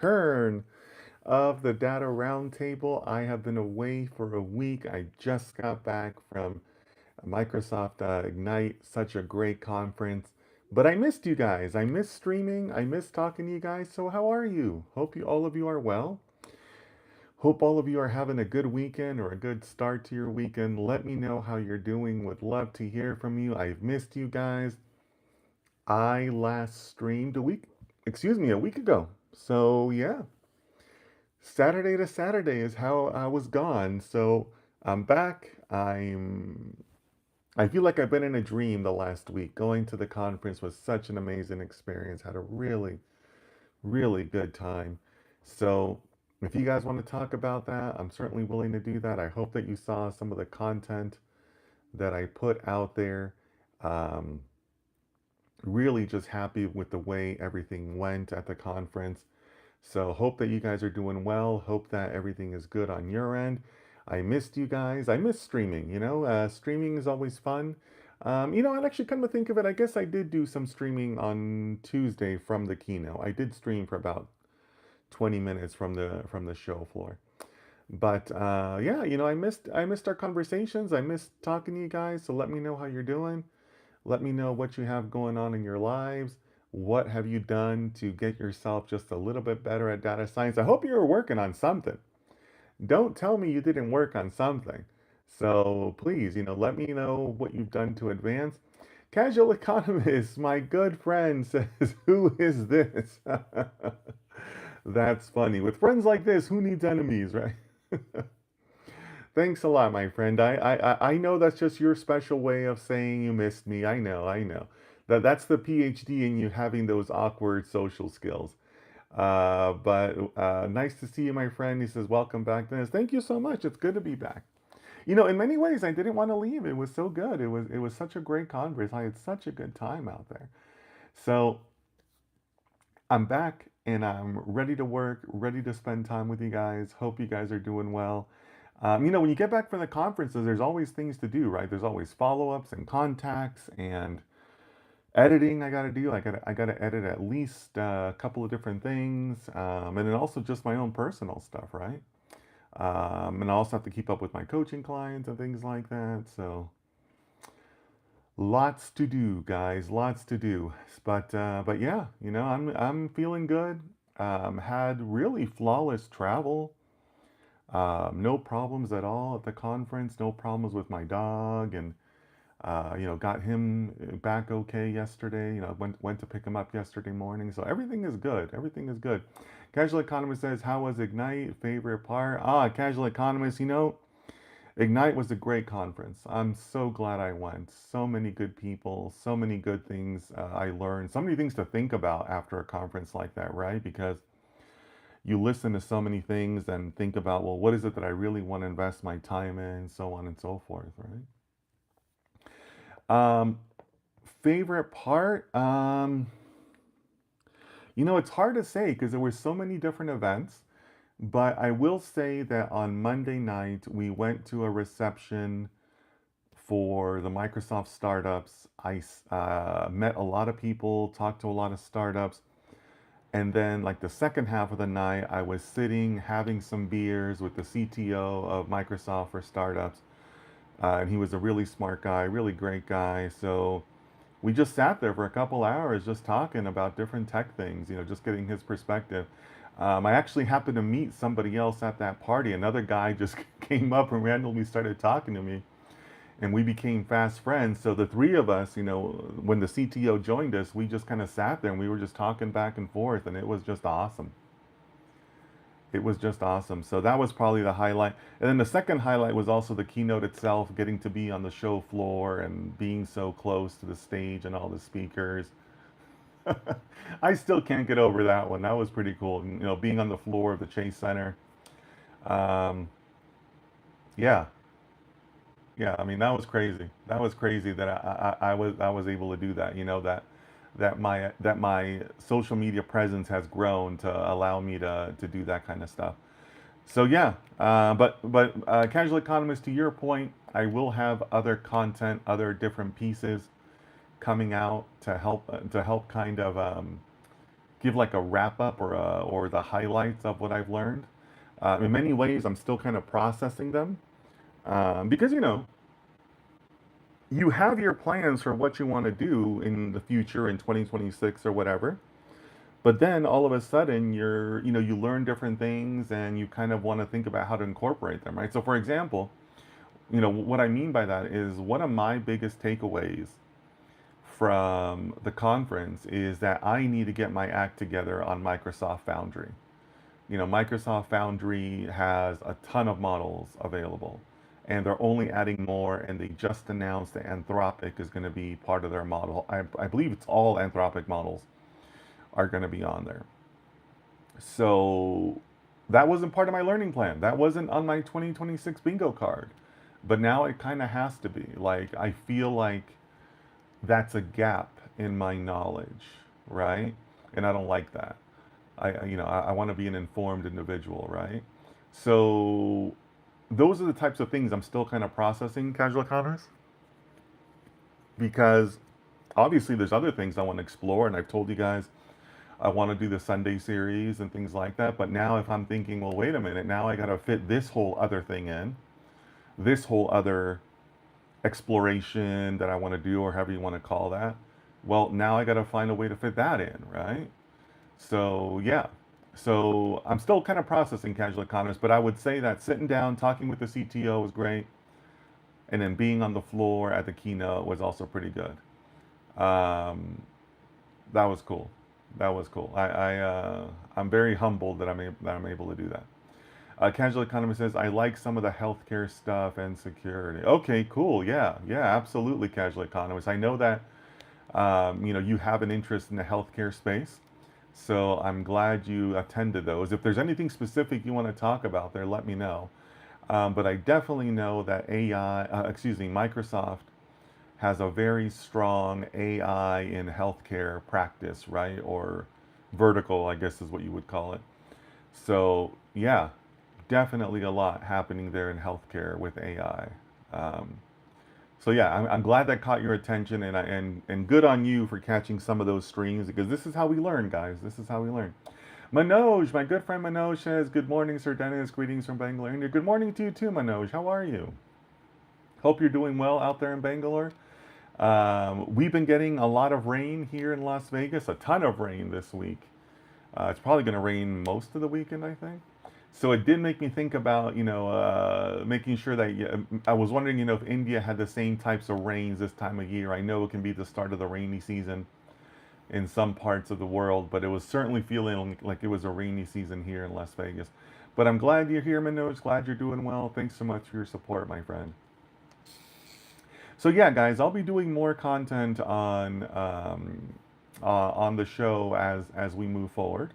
return of the Data Roundtable. I have been away for a week. I just got back from Microsoft Ignite, such a great conference. But I missed you guys. I missed streaming. I missed talking to you guys. So how are you? Hope you all of you are well. Hope all of you are having a good weekend or a good start to your weekend. Let me know how you're doing. Would love to hear from you. I've missed you guys. I last streamed a week ago. So yeah, Saturday to Saturday is how I was gone. So I'm back. I feel like I've been in a dream the last week. Going to the conference was such an amazing experience. Had a really good time. So if you guys want to talk about that, I'm certainly willing to do that. I hope that you saw some of the content that I put out there. Um, really just happy with the way everything went at the conference. So hope that you guys are doing well. Hope that everything is good on your end. I missed you guys. I miss streaming. Streaming is always fun. And actually, come to think of it, I guess I did do some streaming on Tuesday from the keynote. I did stream for about 20 minutes from the show floor. But yeah, I missed our conversations. I missed talking to you guys. So let me know how you're doing. Let me know what you have going on in your lives. What have you done to get yourself just a little bit better at data science? I hope you were working on something. Don't tell me you didn't work on something. So please, let me know what you've done to advance. Casual Economist, my good friend, says, "Who is this?" That's funny. With friends like this, who needs enemies, right? Thanks a lot, my friend. I know that's just your special way of saying you missed me. I know. That's the PhD in you having those awkward social skills. But nice to see you, my friend. He says, "Welcome back, Dennis." Thank you so much. It's good to be back. In many ways, I didn't want to leave. It was so good. It was such a great conference. I had such a good time out there. So I'm back and I'm ready to work, ready to spend time with you guys. Hope you guys are doing well. When you get back from the conferences, there's always things to do, right? There's always follow-ups and contacts and editing I gotta do. I gotta edit at least a couple of different things, and then also just my own personal stuff, right? And I also have to keep up with my coaching clients and things like that. So lots to do, guys. Lots to do. But yeah, I'm feeling good. Had really flawless travel. No problems at all at the conference. No problems with my dog, and got him back okay yesterday. Went to pick him up yesterday morning. So everything is good. Everything is good. Casual Economist says, "How was Ignite? Favorite part?" Casual Economist, Ignite was a great conference. I'm so glad I went. So many good people, so many good things I learned, so many things to think about after a conference like that, right? Because you listen to so many things and think about, well, what is it that I really want to invest my time in, so on and so forth, right? Um, Favorite part? It's hard to say because there were so many different events, but I will say that on Monday night, we went to a reception for the Microsoft startups. I met a lot of people, talked to a lot of startups. And then, like the second half of the night, I was sitting having some beers with the CTO of Microsoft for startups. And he was a really smart guy, really great guy. So we just sat there for a couple hours just talking about different tech things, just getting his perspective. I actually happened to meet somebody else at that party. Another guy just came up and randomly started talking to me, and we became fast friends. So the three of us, when the CTO joined us, we just kind of sat there and we were just talking back and forth, and it was just awesome. It was just awesome. So that was probably the highlight. And then the second highlight was also the keynote itself, getting to be on the show floor and being so close to the stage and all the speakers. I still can't get over that one. That was pretty cool. Being on the floor of the Chase Center. Um, yeah, yeah. I mean, that was crazy. That was crazy that I was able to do that. That my social media presence has grown to allow me to do that kind of stuff. So yeah, but casual economist, to your point, I will have other content, other different pieces coming out to help kind of give like a wrap up or the highlights of what I've learned. In many ways, I'm still kind of processing them because you have your plans for what you want to do in the future in 2026 or whatever. But then all of a sudden you learn different things and you kind of want to think about how to incorporate them, right? So for example, what I mean by that is one of my biggest takeaways from the conference is that I need to get my act together on Microsoft Foundry. Microsoft Foundry has a ton of models available, and they're only adding more. And they just announced that Anthropic is going to be part of their model. I believe it's all Anthropic models are going to be on there. So that wasn't part of my learning plan. That wasn't on my 2026 bingo card. But now it kind of has to be. Like, I feel like that's a gap in my knowledge, right? And I don't like that. I want to be an informed individual, right? So those are the types of things I'm still kind of processing, casual economists, because obviously there's other things I want to explore, and I've told you guys I want to do the Sunday series and things like that. But now if I'm thinking, well, wait a minute, now I got to fit this whole other thing in, this whole other exploration that I want to do, or however you want to call that. Well, now I got to find a way to fit that in, right? So yeah, so I'm still kind of processing casual economist, but I would say that sitting down, talking with the CTO was great, and then being on the floor at the keynote was also pretty good. Um, that was cool. That was cool. I'm very humbled that I'm able to do that. Casual economist says I like some of the healthcare stuff and security. Okay, cool. Yeah, yeah, absolutely. Casual economist. I know that you have an interest in the healthcare space. So I'm glad you attended those. If there's anything specific you want to talk about there, let me know. But I definitely know that Microsoft has a very strong AI in healthcare practice, right? Or vertical, I guess is what you would call it. So yeah, definitely a lot happening there in healthcare with AI. Um, so yeah, I'm glad that caught your attention, and good on you for catching some of those streams, because this is how we learn, guys. This is how we learn. Manoj, my good friend Manoj says, "Good morning, Sir Dennis. Greetings from Bangalore, India." Good morning to you too, Manoj. How are you? Hope you're doing well out there in Bangalore. We've been getting a lot of rain here in Las Vegas, a ton of rain this week. It's probably going to rain most of the weekend, I think. So it did make me think about, making sure that I was wondering, if India had the same types of rains this time of year. I know it can be the start of the rainy season in some parts of the world, but it was certainly feeling like it was a rainy season here in Las Vegas. But I'm glad you're here, Manoj. Glad you're doing well. Thanks so much for your support, my friend. So yeah, guys, I'll be doing more content on the show as we move forward.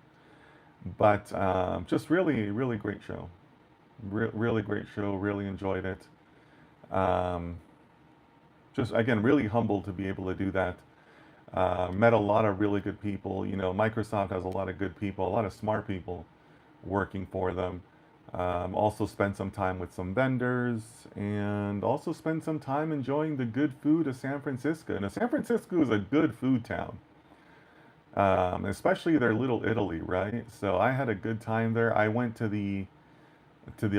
But just really, really great show. Really great show. Really enjoyed it. Um, just again, really humbled to be able to do that. Met a lot of really good people. Microsoft has a lot of good people, a lot of smart people working for them. Also spent some time with some vendors, and also spent some time enjoying the good food of San Francisco. And San Francisco is a good food town, especially their Little Italy, right? So I had a good time there. I went to the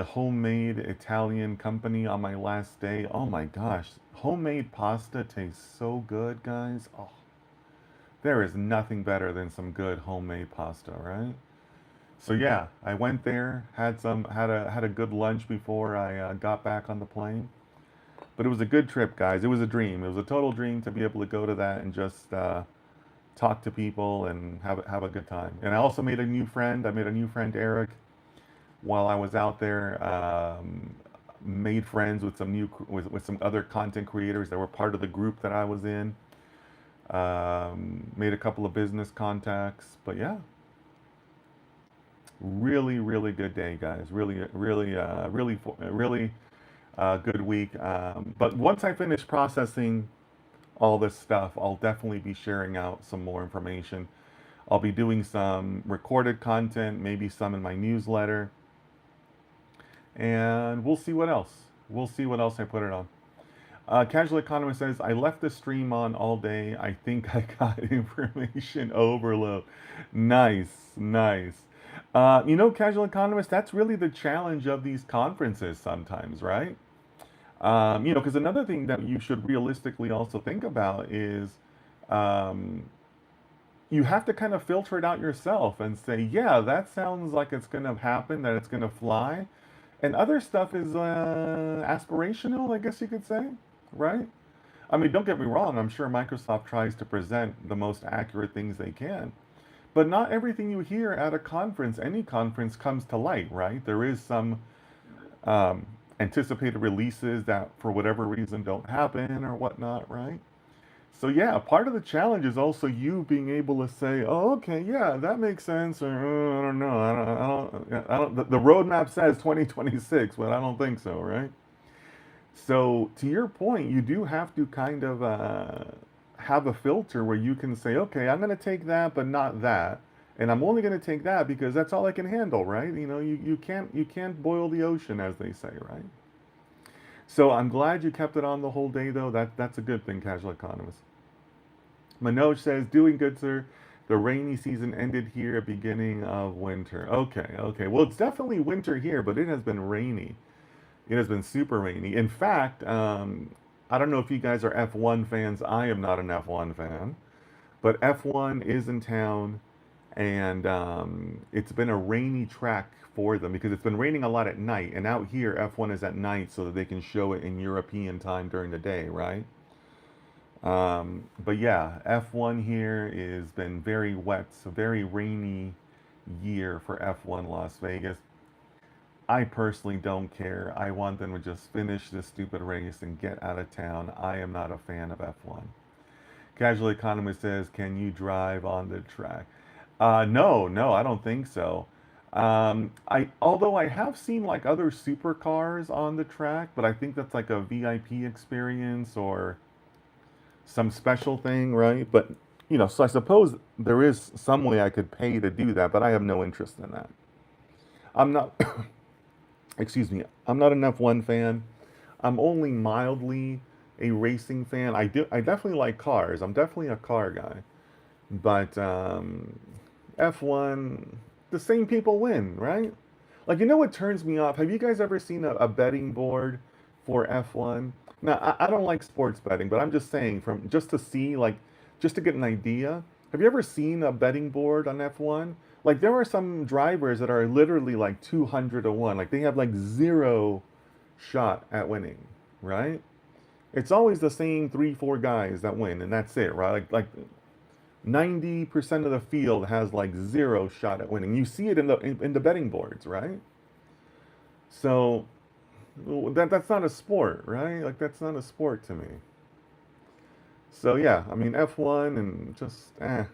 homemade Italian company on my last day. Oh my gosh, homemade pasta tastes so good, guys. Oh, there is nothing better than some good homemade pasta, right? So yeah, I went there, had a good lunch before I got back on the plane. But it was a good trip, guys. It was a dream. It was a total dream to be able to go to that and just talk to people and have a good time. And I also made a new friend. I made a new friend, Eric, while I was out there. Made friends with with some other content creators that were part of the group that I was in. Made a couple of business contacts. But yeah, really, really good day, guys. Really, really, really good week. But once I finish processing all this stuff, I'll definitely be sharing out some more information. I'll be doing some recorded content, maybe some in my newsletter, and we'll see what else. We'll see what else I put it on. Casual Economist says, I left the stream on all day. I think I got information overload. Nice, nice. Casual Economist, that's really the challenge of these conferences sometimes, right? Because another thing that you should realistically also think about is um, you have to kind of filter it out yourself and say, yeah, that sounds like it's going to happen, that it's going to fly. And other stuff is aspirational, I guess you could say, right? I mean, don't get me wrong, I'm sure Microsoft tries to present the most accurate things they can. But not everything you hear at a conference, any conference, comes to light, right? There is some um, anticipated releases that, for whatever reason, don't happen or whatnot, right? So yeah, part of the challenge is also you being able to say, "Oh, okay, yeah, that makes sense," or I don't know, The roadmap says 2026, but I don't think so, right? So to your point, you do have to kind of have a filter where you can say, "Okay, I'm going to take that, but not that." And I'm only going to take that because that's all I can handle, right? You can't boil the ocean, as they say, right? So I'm glad you kept it on the whole day, though. That's a good thing, casual economist. Manoj says, doing good, sir. The rainy season ended here, beginning of winter. Okay, okay. Well, it's definitely winter here, but it has been rainy. It has been super rainy. In fact, I don't know if you guys are F1 fans. I am not an F1 fan, but F1 is in town, and it's been a rainy track for them because it's been raining a lot at night. And out here, F1 is at night so that they can show it in European time during the day, right? But yeah, F1 here has been very wet, so very rainy year for F1 Las Vegas. I personally don't care. I want them to just finish this stupid race and get out of town. I am not a fan of F1. Casual Economist says, can you drive on the track? No, no, I don't think so. Although I have seen like other supercars on the track, but I think that's like a VIP experience or some special thing, right? But so I suppose there is some way I could pay to do that, but I have no interest in that. I'm not, excuse me, I'm not an F1 fan. I'm only mildly a racing fan. I definitely like cars. I'm definitely a car guy. But F1, the same people win, right? Like, what turns me off? Have you guys ever seen a betting board for F1? Now, I don't like sports betting, but I'm just saying, from just to see, like, just to get an idea. Have you ever seen a betting board on F1? Like, there are some drivers that are literally like 200 to 1. Like, they have like zero shot at winning, right? It's always the same three, four guys that win, and that's it, right? Like 90% of the field has like zero shot at winning. You see it in the betting boards, right? So that's not a sport, right? Like that's not a sport to me. So yeah, I mean F1 and just I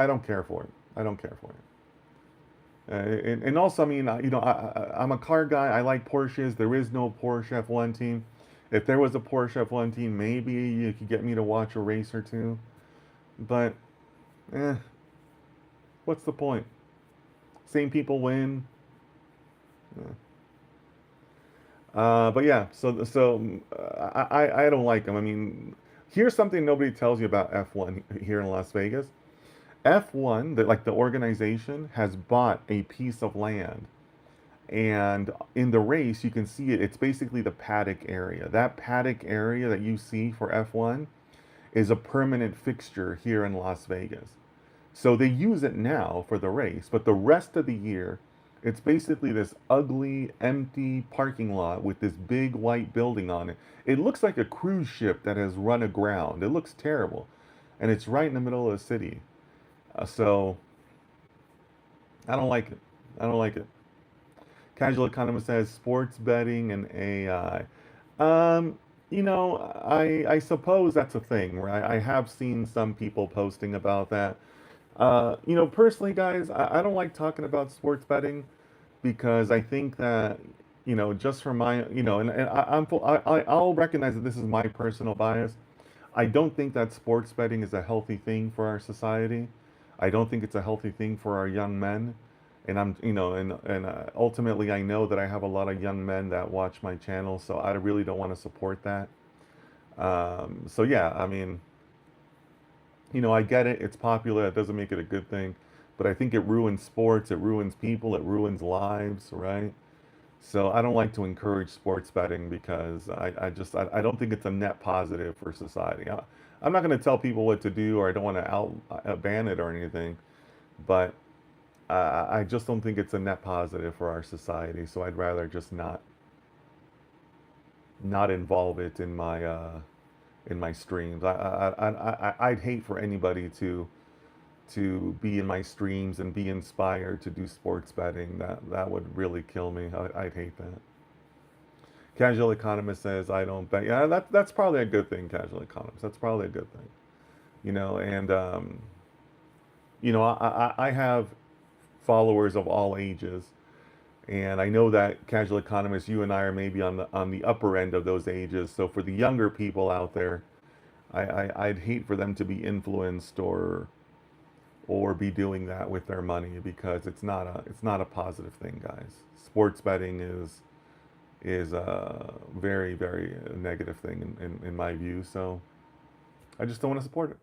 don't care for it. I don't care for it. And also, I mean, I'm a car guy. I like Porsches. There is no Porsche F1 team. If there was a Porsche F1 team, maybe you could get me to watch a race or two. But, eh, what's the point? Same people win. Yeah. But yeah, I don't like them. I mean, here's something nobody tells you about F1 here in Las Vegas. F1, like the organization, has bought a piece of land, and in the race, you can see it. It's basically the paddock area. That paddock area that you see for F1 is a permanent fixture here in Las Vegas. So they use it now for the race, but the rest of the year, it's basically this ugly, empty parking lot with this big white building on it. It looks like a cruise ship that has run aground. It looks terrible. And it's right in the middle of the city. So I don't like it. I don't like it. Casual Economist says sports betting and AI. I suppose that's a thing, right? I have seen some people posting about that. Personally, guys, I don't like talking about sports betting because I think that, just from my, and I'll recognize that this is my personal bias. I don't think that sports betting is a healthy thing for our society. I don't think it's a healthy thing for our young men. And ultimately, I know that I have a lot of young men that watch my channel, so I really don't want to support that. So yeah, I mean, I get it. It's popular. It doesn't make it a good thing, but I think it ruins sports. It ruins people. It ruins lives, right? So I don't like to encourage sports betting because I don't think it's a net positive for society. I'm not going to tell people what to do, or I don't want to ban it or anything, but I just don't think it's a net positive for our society. So I'd rather just not involve it in my streams. I'd hate for anybody to be in my streams and be inspired to do sports betting. That would really kill me. I'd hate that. Casual economist says I don't bet. Yeah, that's probably a good thing. Casual economist. That's probably a good thing. And I have followers of all ages, and I know that casual economists, you and I are maybe on the upper end of those ages. So for the younger people out there, I'd hate for them to be influenced or be doing that with their money because it's not a positive thing, guys. Sports betting is a very very negative thing in my view. So I just don't want to support it.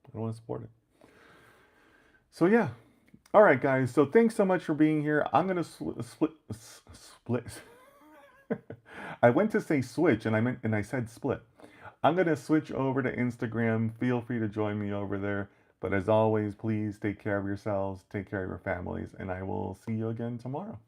I don't want to support it. So yeah. All right, guys. So thanks so much for being here. I'm gonna split. I went to say switch and I said split. I'm gonna switch over to Instagram. Feel free to join me over there. But as always, please take care of yourselves, take care of your families, and I will see you again tomorrow.